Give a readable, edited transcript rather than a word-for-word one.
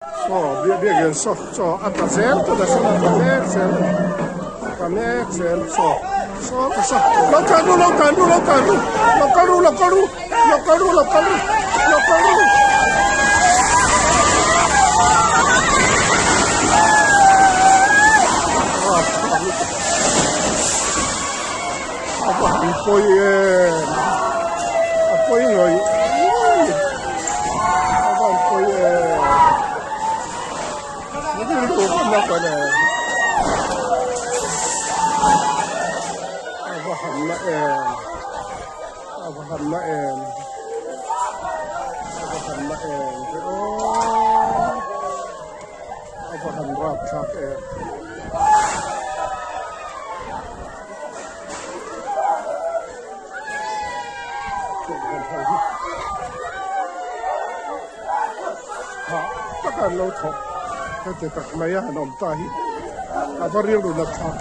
So, biegiem so, atazel, to da sana kameksel, so, to sa, lokaru. Apoy người, apoy Naguluto ko na pala. Abahan na eh. Abahan rap sak eh. Ha, takkan lo thok. Tapi tak maya nom tahi. Apa riang lu nak tak